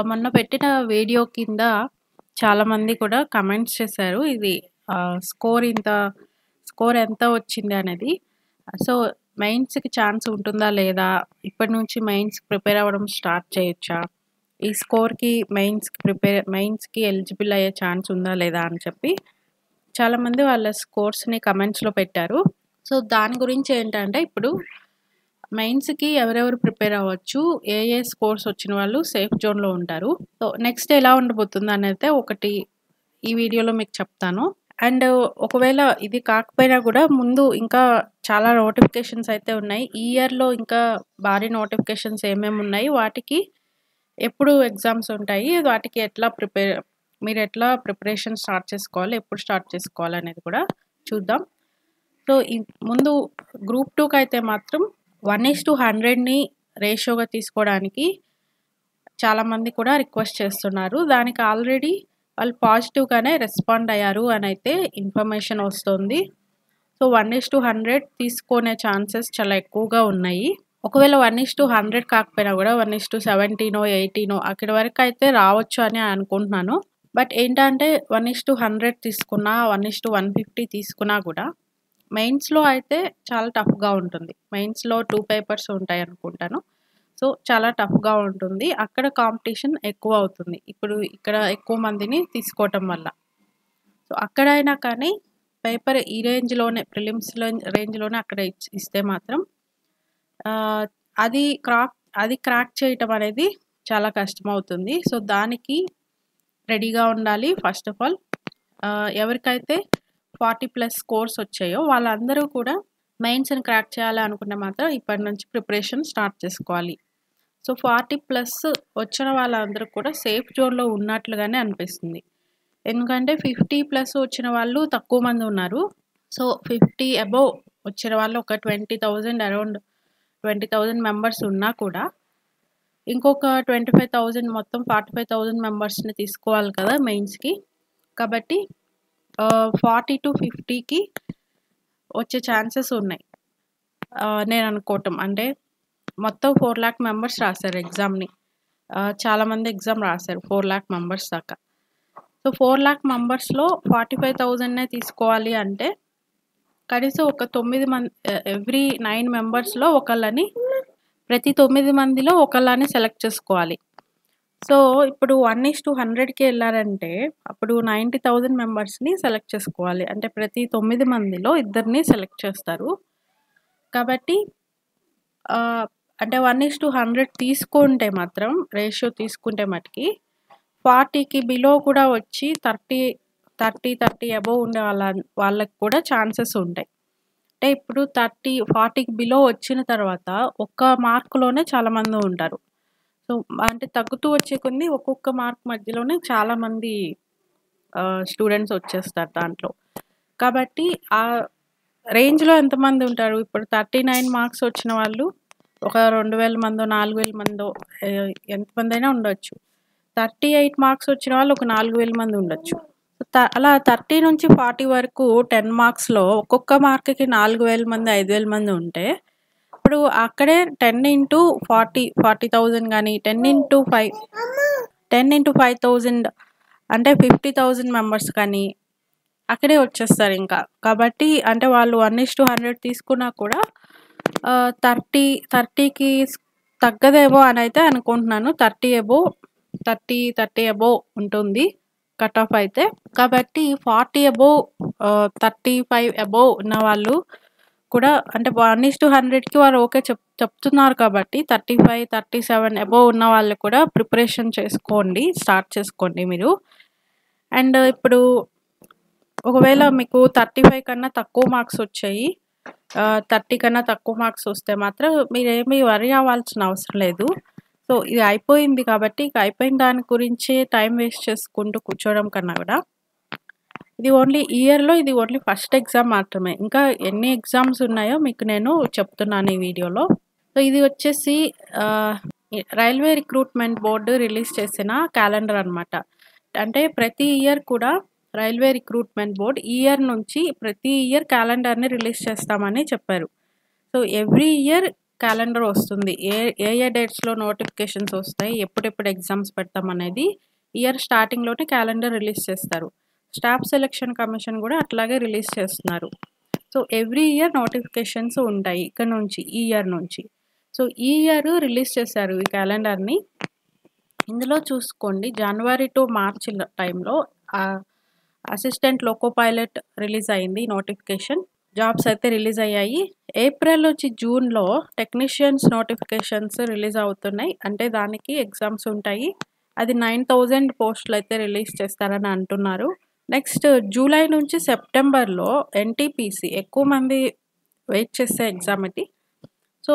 మొన్న పెట్టిన వీడియో కింద చాలామంది కూడా కమెంట్స్ చేశారు. ఇది స్కోర్ స్కోర్ ఎంత వచ్చింది అనేది. సో, మెయిన్స్‌కి ఛాన్స్ ఉంటుందా లేదా? ఇప్పటి నుంచి మెయిన్స్‌కి ప్రిపేర్ అవ్వడం స్టార్ట్ చేయొచ్చా? ఈ స్కోర్‌కి మెయిన్స్‌కి ఎలిజిబుల్ అయ్యే ఛాన్స్ ఉందా లేదా? అని చెప్పి చాలామంది వాళ్ళ స్కోర్స్‌ని కమెంట్స్‌లో పెట్టారు. సో, దాని గురించి ఏంటంటే ఇప్పుడు మెయిన్స్‌కి ఎవరెవరు ప్రిపేర్ అవ్వచ్చు? ఏ స్కోర్స్ వచ్చిన వాళ్ళు సేఫ్ జోన్‌లో ఉంటారు. సో, నెక్స్ట్ ఎలా ఉండబోతుందనైతే ఒకటి ఈ వీడియోలో మీకు చెప్తాను. అండ్ ఒకవేళ ఇది కాకపోయినా కూడా ముందు ఇంకా చాలా నోటిఫికేషన్స్ అయితే ఉన్నాయి. ఈ ఇయర్‌లో ఇంకా భారీ నోటిఫికేషన్స్ ఏమేమున్నాయి? వాటికి ఎప్పుడు ఎగ్జామ్స్ ఉంటాయి? వాటికి మీరెట్లా ప్రిపరేషన్ స్టార్ట్ చేసుకోవాలి? ఎప్పుడు స్టార్ట్ చేసుకోవాలనేది కూడా చూద్దాం. సో, ముందు గ్రూప్ 2కైతే మాత్రం 1:100ని రేషియోగా తీసుకోవడానికి చాలామంది కూడా రిక్వెస్ట్ చేస్తున్నారు. దానికి ఆల్రెడీ వాళ్ళు పాజిటివ్‌గానే రెస్పాండ్ అయ్యారు అనైతే ఇన్ఫర్మేషన్ వస్తుంది. సో, 1:100 తీసుకునే ఛాన్సెస్ చాలా ఎక్కువగా ఉన్నాయి. ఒకవేళ 1:100 కాకపోయినా కూడా 1:70నో, 80నో అక్కడి వరకైతే రావచ్చు అని అనుకుంటున్నాను. బట్ ఏంటంటే 1:100 తీసుకున్నా, 1:150 తీసుకున్నా కూడా మెయిన్స్‌లో అయితే చాలా టఫ్‌గా ఉంటుంది. మెయిన్స్‌లో 2 పేపర్స్ ఉంటాయనుకుంటాను. సో, చాలా టఫ్‌గా ఉంటుంది. అక్కడ కాంపిటీషన్ ఎక్కువ అవుతుంది. ఇప్పుడు ఇక్కడ ఎక్కువ మందిని తీసుకోవటం వల్ల. సో, అక్కడైనా కానీ పేపర్ ఈ రేంజ్‌లోనే ప్రిలిమ్స్‌లో రేంజ్‌లోనే అక్కడ ఇస్తే మాత్రం ఆహ్, అది క్రాక్ చేయటం అనేది చాలా కష్టమవుతుంది. సో, దానికి రెడీగా ఉండాలి ఫస్ట్ ఆఫ్ ఆల్. ఎవరికైతే 40+ స్కోర్స్ వచ్చాయో వాళ్ళందరూ కూడా మెయిన్స్‌ని క్రాక్ చేయాలి అనుకుంటే మాత్రం ఇప్పటి నుంచి ప్రిపరేషన్ స్టార్ట్ చేసుకోవాలి. సో, 40+ వచ్చిన వాళ్ళందరూ కూడా సేఫ్ జోన్‌లో ఉన్నట్లుగానే అనిపిస్తుంది. ఎందుకంటే 50+ వచ్చిన వాళ్ళు తక్కువ మంది ఉన్నారు. సో, 50 అబోవ్ వచ్చిన వాళ్ళు ఒక 20,000 అరౌండ్ 20,000 మెంబర్స్ ఉన్నా కూడా ఇంకొక 25,000 మొత్తం 45,000 మెంబర్స్‌ని తీసుకోవాలి కదా మెయిన్స్‌కి. కాబట్టి 40-50కి వచ్చే ఛాన్సెస్ ఉన్నాయి. నేను అనుకోవటం. అంటే మొత్తం 4,00,000 మెంబర్స్ రాశారు ఎగ్జామ్‌ని. చాలామంది ఎగ్జామ్ రాశారు 4,00,000 మెంబర్స్ దాకా. సో, 4,00,000 మెంబర్స్‌లో 45,000నే తీసుకోవాలి అంటే కనీసం ఒక 9 ఎవ్రీ 9 మెంబర్స్‌లో ప్రతి 9 మందిలో ఒకళ్ళని సెలెక్ట్ చేసుకోవాలి. సో, ఇప్పుడు 1:100కి ఎళ్లారంటే అప్పుడు 90,000 మెంబర్స్‌ని సెలెక్ట్ చేసుకోవాలి. అంటే ప్రతి 9 మందిలో ఇద్దరిని సెలెక్ట్ చేస్తారు. కాబట్టి అంటే 1:100 తీసుకుంటే మాత్రం రేషియో తీసుకుంటే మటికి 40కి బిలో కూడా వచ్చి 30 అబోవ్ ఉండే వాళ్ళకి కూడా ఛాన్సెస్ ఉంటాయి. అంటే ఇప్పుడు 40కి బిలో వచ్చిన తర్వాత ఒక్క మార్క్‌లోనే చాలామంది ఉంటారు. సో, అంటే తగ్గుతూ వచ్చే కొద్దీ ఒక్కొక్క మార్క్ మధ్యలోనే చాలామంది స్టూడెంట్స్ వచ్చేస్తారు దాంట్లో. కాబట్టి ఆ రేంజ్‌లో ఎంతమంది ఉంటారు? ఇప్పుడు 39 మార్క్స్ వచ్చిన వాళ్ళు ఒక 2,000 మందో, 4,000 మందో ఎంతమందైనా ఉండొచ్చు. 38 మార్క్స్ వచ్చిన వాళ్ళు ఒక 4,000 మంది ఉండొచ్చు. అలా 30 నుంచి 40 వరకు 10 మార్క్స్‌లో ఒక్కొక్క మార్క్‌కి 4,000 మంది, 5,000 మంది ఉంటే ఇప్పుడు అక్కడే 10 గాని 10 అంటే 50,000 మెంబర్స్ కానీ అక్కడే వచ్చేస్తారు ఇంకా. కాబట్టి అంటే వాళ్ళు 1:100 తీసుకున్నా కూడా 30కి తగ్గదేమో అనైతే అనుకుంటున్నాను. 30 అబోవ్ ఉంటుంది కట్ ఆఫ్ అయితే. కాబట్టి 40 అబోవ్ 35 అబోవ్ ఉన్న వాళ్ళు కూడా అంటే 1:100కి వాళ్ళు ఓకే చెప్తున్నారు కాబట్టి 35, 37 అబోవ్ ఉన్న వాళ్ళు కూడా ప్రిపరేషన్ స్టార్ట్ చేసుకోండి మీరు. అండ్ ఇప్పుడు ఒకవేళ మీకు 35 కన్నా తక్కువ మార్క్స్ వచ్చాయి, 30 కన్నా తక్కువ మార్క్స్ వస్తే మాత్రం మీరేమీ వరీ అవ్వాల్సిన అవసరం లేదు. సో, ఇది అయిపోయింది కాబట్టి ఇక అయిపోయిన దాని గురించే టైం వేస్ట్ చేసుకుంటూ కూర్చోవడం కన్నా కూడా ఇది ఓన్లీ ఫస్ట్ ఎగ్జామ్ మాత్రమే. ఇంకా ఎన్ని ఎగ్జామ్స్ ఉన్నాయో మీకు నేను చెప్తున్నాను ఈ వీడియోలో. సో, ఇది వచ్చేసి రైల్వే రిక్రూట్మెంట్ బోర్డు రిలీజ్ చేసిన క్యాలెండర్ అనమాట. అంటే ప్రతి ఇయర్ కూడా రైల్వే రిక్రూట్మెంట్ బోర్డ్ ఈ ఇయర్ నుంచి ప్రతి ఇయర్ క్యాలెండర్‌ని రిలీజ్ చేస్తామని చెప్పారు. సో, ఎవ్రీ ఇయర్ క్యాలెండర్ వస్తుంది. ఏ డేట్స్‌లో నోటిఫికేషన్స్ వస్తాయి, ఎప్పుడెప్పుడు ఎగ్జామ్స్ పెడతామనేది ఇయర్ స్టార్టింగ్‌లోనే క్యాలెండర్ రిలీజ్ చేస్తారు. స్టాఫ్ సెలక్షన్ కమిషన్ కూడా అట్లాగే రిలీజ్ చేస్తున్నారు. సో, ఎవ్రీ ఇయర్ నోటిఫికేషన్స్ ఉంటాయి ఇక్కడ నుంచి, ఈ ఇయర్ నుంచి. సో, ఈ ఇయర్ రిలీజ్ చేశారు ఈ క్యాలెండర్‌ని. ఇందులో చూసుకోండి జనవరి టు మార్చ్ టైంలో అసిస్టెంట్ లోకో పైలట్ రిలీజ్ అయింది నోటిఫికేషన్. జాబ్స్ అయితే రిలీజ్ అయ్యాయి. ఏప్రిల్ నుంచి జూన్‌లో టెక్నీషియన్స్ నోటిఫికేషన్స్ రిలీజ్ అవుతున్నాయి. అంటే దానికి ఎగ్జామ్స్ ఉంటాయి. అది 9000 పోస్టులు అయితే రిలీజ్ చేస్తారని అంటున్నారు. నెక్స్ట్ జూలై నుంచి సెప్టెంబర్‌లో ఎన్టీపీసీ ఎక్కువ మంది వెయిట్ చేసే ఎగ్జామ్ ఇది. So,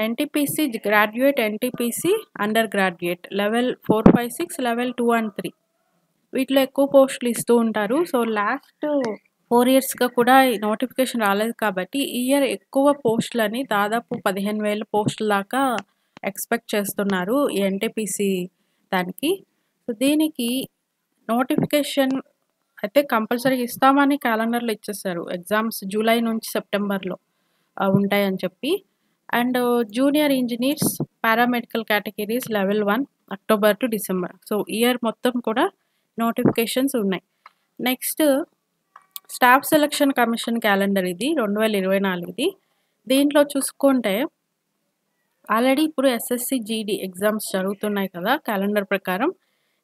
NTPC graduate, NTPC under graduate level 4, 5, 6, level 2 and 3 వీటిలో ఎక్కువ పోస్టులు ఇస్తూ ఉంటారు. సో, లాస్ట్ 4 ఇయర్స్‌గా కూడా ఈ నోటిఫికేషన్ రాలేదు కాబట్టి ఈ ఇయర్ ఎక్కువ పోస్టులని దాదాపు 15,000 పోస్టుల దాకా ఎక్స్‌పెక్ట్ చేస్తున్నారు ఈ ఎన్టీపీసీ దానికి. సో, దీనికి నోటిఫికేషన్ అయితే కంపల్సరీ ఇస్తామని క్యాలెండర్‌లో ఇచ్చేసారు. ఎగ్జామ్స్ జూలై నుంచి సెప్టెంబర్‌లో ఉంటాయని చెప్పి. And junior engineers, paramedical categories level 1 October to December. So, year మొత్తం కూడా నోటిఫికేషన్స్ ఉన్నాయి. Next staff selection commission calendar ఇది 2024ది. దీంట్లో చూసుకుంటే ఆల్రెడీ ఇప్పుడు ఎస్ఎస్సి, జీడీ ఎగ్జామ్స్ జరుగుతున్నాయి కదా క్యాలెండర్ ప్రకారం.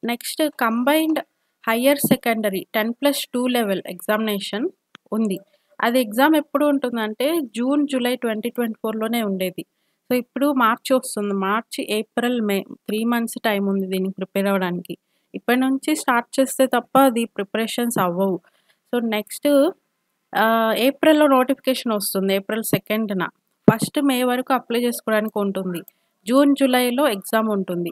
Next combined higher secondary 10+2 level examination ఉంది. అది ఎగ్జామ్ ఎప్పుడు ఉంటుందంటే జూన్, జూలై 2024లోనే ఉండేది. సో, ఇప్పుడు మార్చి వస్తుంది. మార్చి, ఏప్రిల్, మే 3 మంత్స్ టైం ఉంది దీనికి ప్రిపేర్ అవ్వడానికి. ఇప్పటి నుంచి స్టార్ట్ చేస్తే తప్ప అది ప్రిపరేషన్స్ అవ్వవు. సో, నెక్స్ట్ ఏప్రిల్‌లో నోటిఫికేషన్ వస్తుంది. ఏప్రిల్ 2న. ఫస్ట్ మే వరకు అప్లై చేసుకోవడానికి ఉంటుంది. జూన్, జూలైలో ఎగ్జామ్ ఉంటుంది.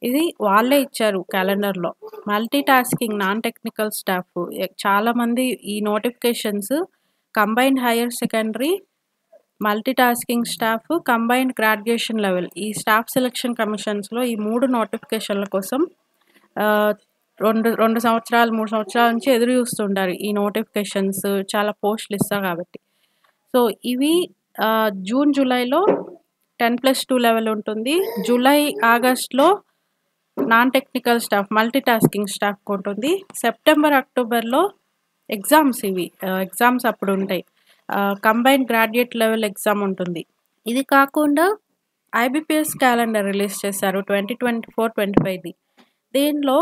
ఇది వాళ్ళే ఇచ్చారు క్యాలెండర్‌లో. Multi tasking non technical staff చాలామంది ఈ notifications combined higher secondary, multi tasking staff, combined graduation level ఈ స్టాఫ్ సెలక్షన్ కమిషన్స్‌లో ఈ 3 నోటిఫికేషన్ల కోసం 2 సంవత్సరాలు, 3 సంవత్సరాల నుంచి ఎదురు చూస్తుంటారు. ఈ నోటిఫికేషన్స్ చాలా పోస్టులు ఇస్తారు కాబట్టి. సో, ఇవి జూన్, జూలైలో 10+2 లెవెల్ ఉంటుంది. జూలై, ఆగస్ట్‌లో non technical staff, multi tasking staff ఉంటుంది. సెప్టెంబర్, అక్టోబర్‌లో ఎగ్జామ్స్ ఇవి ఎగ్జామ్స్ అప్పుడు ఉంటాయి. కంబైన్డ్ గ్రాడ్యుయేట్ లెవెల్ ఎగ్జామ్ ఉంటుంది. ఇది కాకుండా ఐబీపీఎస్ క్యాలెండర్ రిలీజ్ చేశారు 2024-25ది. దీనిలో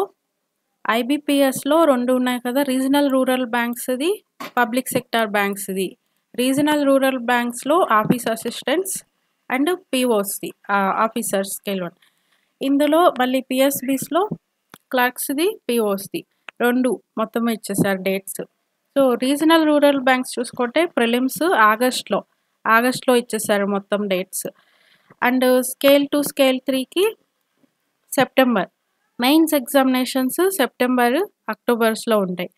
ఐబీపీఎస్‌లో 2 ఉన్నాయి కదా, రీజనల్ రూరల్ బ్యాంక్స్‌ది, పబ్లిక్ సెక్టార్ బ్యాంక్స్‌ది. రీజనల్ రూరల్ బ్యాంక్స్‌లో ఆఫీస్ అసిస్టెంట్స్ అండ్ పీఓస్‌ది ఆఫీసర్ స్కేల్ 1. ఇందులో మళ్ళీ పిఎస్బీస్‌లో క్లర్క్స్‌ది, పీఓస్‌ది 2 మొత్తం ఇచ్చేసారు dates. So, regional rural banks చూసుకుంటే ప్రిలిమ్స్ ఆగస్ట్‌లో ఇచ్చేసారు మొత్తం డేట్స్. అండ్ స్కేల్ 2, స్కేల్ 3కి సెప్టెంబర్. మెయిన్స్ ఎగ్జామినేషన్స్ సెప్టెంబర్, అక్టోబర్స్‌లో ఉంటాయి.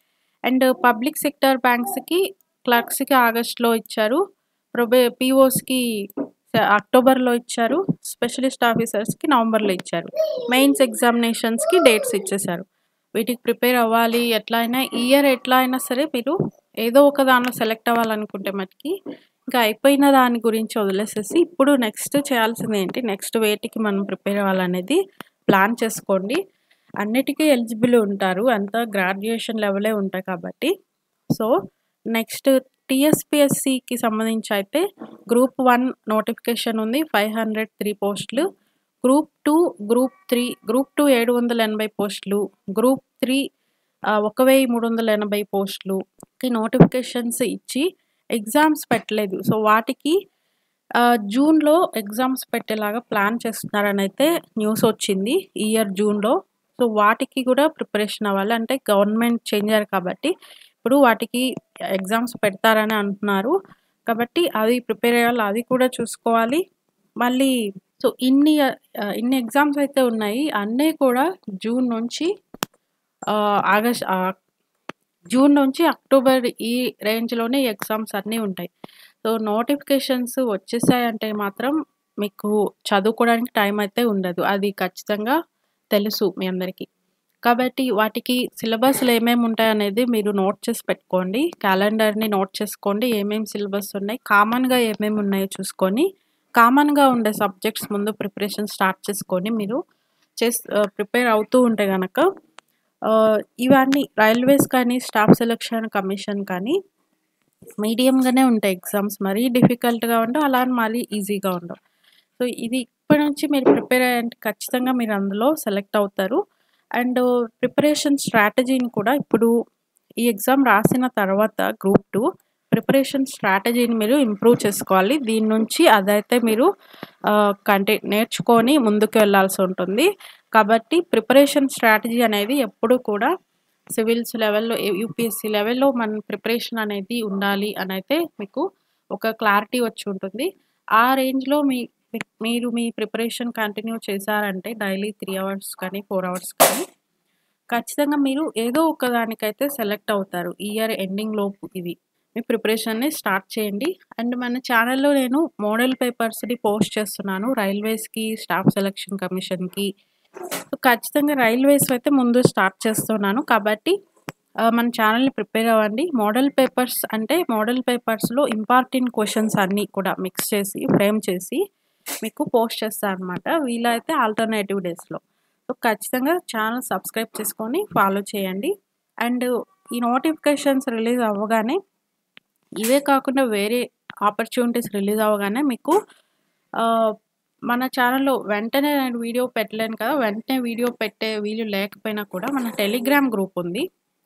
అండ్ పబ్లిక్ సెక్టార్ బ్యాంక్స్‌కి, క్లర్క్స్‌కి ఆగస్ట్‌లో ఇచ్చారు. పీఓస్‌కి అక్టోబర్‌లో ఇచ్చారు. స్పెషలిస్ట్ ఆఫీసర్స్‌కి నవంబర్‌లో ఇచ్చారు. మెయిన్స్ ఎగ్జామినేషన్స్‌కి డేట్స్ ఇచ్చేసారు. వీటికి ప్రిపేర్ అవ్వాలి. ఎట్లా అయినా ఈ ఇయర్ ఎట్లా అయినా సరే మీరు ఏదో ఒక దానిలో సెలెక్ట్ అవ్వాలనుకుంటే మటుకి ఇంకా అయిపోయిన దాని గురించి వదిలేసేసి ఇప్పుడు నెక్స్ట్ చేయాల్సింది ఏంటి, నెక్స్ట్ వేటికి మనం ప్రిపేర్ అవ్వాలనేది ప్లాన్ చేసుకోండి. అన్నిటికీ ఎలిజిబుల్ ఉంటారు. అంతా గ్రాడ్యుయేషన్ లెవెలే ఉంటాయి కాబట్టి. సో, నెక్స్ట్ టీఎస్పీఎస్సీకి సంబంధించి అయితే గ్రూప్ 1 నోటిఫికేషన్ ఉంది 503 పోస్టులు. గ్రూప్ 2, గ్రూప్ 3, గ్రూప్ 2 780 పోస్టులు, గ్రూప్ 3 1380 పోస్టులుకి నోటిఫికేషన్స్ ఇచ్చి ఎగ్జామ్స్ పెట్టలేదు. సో, వాటికి జూన్‌లో ఎగ్జామ్స్ పెట్టేలాగా ప్లాన్ చేస్తున్నారని అయితే న్యూస్ వచ్చింది ఈ ఇయర్ జూన్‌లో. సో, వాటికి కూడా ప్రిపరేషన్ అవ్వాలి. అంటే గవర్నమెంట్ చేంజ్ అయ్యారు కాబట్టి ఇప్పుడు వాటికి ఎగ్జామ్స్ పెడతారని అంటున్నారు. కాబట్టి అవి ప్రిపేర్ అయ్యాలి. అవి కూడా చూసుకోవాలి. మళ్ళీ సో, ఇన్ని ఎగ్జామ్స్ అయితే ఉన్నాయి. అన్నీ కూడా జూన్ నుంచి జూన్ నుంచి అక్టోబర్ ఈ రేంజ్‌లోనే ఎగ్జామ్స్ అన్నీ ఉంటాయి. సో, నోటిఫికేషన్స్ వచ్చేసాయంటే మాత్రం మీకు చదువుకోవడానికి టైం అయితే ఉండదు. అది ఖచ్చితంగా తెలుసు మీ అందరికీ. కాబట్టి వాటికి సిలబస్‌లు ఏమేమి ఉంటాయనేది మీరు నోట్ చేసి పెట్టుకోండి. క్యాలెండర్‌ని నోట్ చేసుకోండి. ఏమేమి సిలబస్ ఉన్నాయి, కామన్‌గా ఏమేమి ఉన్నాయో చూసుకొని కామన్‌గా ఉండే సబ్జెక్ట్స్ ముందు ప్రిపరేషన్ స్టార్ట్ చేసుకొని మీరు ప్రిపేర్ అవుతూ ఉంటే గనక ఇవన్నీ రైల్వేస్ కానీ, స్టాఫ్ సెలక్షన్ కమిషన్ కానీ మీడియంగానే ఉంటాయి ఎగ్జామ్స్. మరీ డిఫికల్ట్‌గా ఉండవు. అలా అని మరీ ఈజీగా ఉండవు. సో, ఇది ఇప్పటి నుంచి మీరు ప్రిపేర్ అయ్యారంటే ఖచ్చితంగా మీరు అందులో సెలెక్ట్ అవుతారు. అండ్ ప్రిపరేషన్ స్ట్రాటజీని కూడా ఇప్పుడు ఈ ఎగ్జామ్ రాసిన తర్వాత గ్రూప్ 2 ప్రిపరేషన్ స్ట్రాటజీని మీరు ఇంప్రూవ్ చేసుకోవాలి. దీని నుంచి అదైతే మీరు నేర్చుకొని ముందుకు వెళ్ళాల్సి ఉంటుంది. కాబట్టి ప్రిపరేషన్ స్ట్రాటజీ అనేది ఎప్పుడూ కూడా సివిల్స్ లెవెల్‌లో యూపీఎస్సీ లెవెల్‌లో మన ప్రిపరేషన్ అనేది ఉండాలి అనైతే మీకు ఒక క్లారిటీ వచ్చి ఉంటుంది. ఆ రేంజ్‌లో మీరు మీ ప్రిపరేషన్ కంటిన్యూ చేశారంటే డైలీ 3 అవర్స్ కానీ, 4 అవర్స్ కానీ ఖచ్చితంగా మీరు ఏదో ఒక దానికైతే సెలెక్ట్ అవుతారు. ఈ ఇయర్ ఎండింగ్ లోపు ఇది. మీ ప్రిపరేషన్‌ని స్టార్ట్ చేయండి. అండ్ మన ఛానెల్‌లో నేను మోడల్ పేపర్స్‌ని పోస్ట్ చేస్తున్నాను. రైల్వేస్‌కి, స్టాఫ్ సెలక్షన్ కమిషన్‌కి. సో, ఖచ్చితంగా రైల్వేస్ అయితే ముందు స్టార్ట్ చేస్తున్నాను. కాబట్టి మన ఛానెల్‌ని ప్రిపేర్ అవ్వండి. మోడల్ పేపర్స్ అంటే మోడల్ పేపర్స్‌లో ఇంపార్టెంట్ క్వెషన్స్ అన్నీ కూడా మిక్స్ చేసి, ఫ్రేమ్ చేసి మీకు పోస్ట్ చేస్తానన్నమాట. వీలైతే ఆల్టర్‌నేటివ్ డేస్‌లో. సో, ఖచ్చితంగా ఛానెల్ సబ్స్క్రైబ్ చేసుకొని ఫాలో చేయండి. అండ్ ఈ నోటిఫికేషన్స్ రిలీజ్ అవ్వగానే ఇవే కాకుండా వేరే ఆపర్చునిటీస్ రిలీజ్ అవ్వగానే మీకు మన ఛానెల్‌లో వెంటనే నేను వీడియో పెట్టలేను కదా! వెంటనే వీడియో పెట్టే వీలు లేకపోయినా కూడా మన టెలిగ్రామ్ గ్రూప్ ఉంది.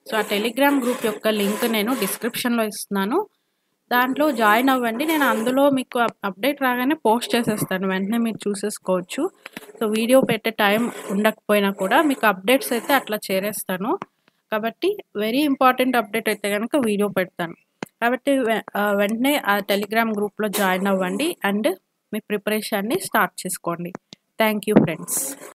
సో, ఆ టెలిగ్రామ్ గ్రూప్ యొక్క లింక్ నేను డిస్క్రిప్షన్‌లో ఇస్తున్నాను. దాంట్లో జాయిన్ అవ్వండి. నేను అందులో మీకు అప్డేట్ రాగానే పోస్ట్ చేసేస్తాను. వెంటనే మీరు చూసేసుకోవచ్చు. సో, వీడియో పెట్టే టైం ఉండకపోయినా కూడా మీకు అప్డేట్స్ అయితే అట్లా చేరేస్తాను. కాబట్టి వెరీ ఇంపార్టెంట్ అప్డేట్ అయితే గనక వీడియో పెడతాను. కాబట్టి వెంటనే ఆ టెలిగ్రామ్ గ్రూప్‌లో జాయిన్ అవ్వండి. అండ్ మీ ప్రిపరేషన్‌ని స్టార్ట్ చేసుకోండి. Thank you friends.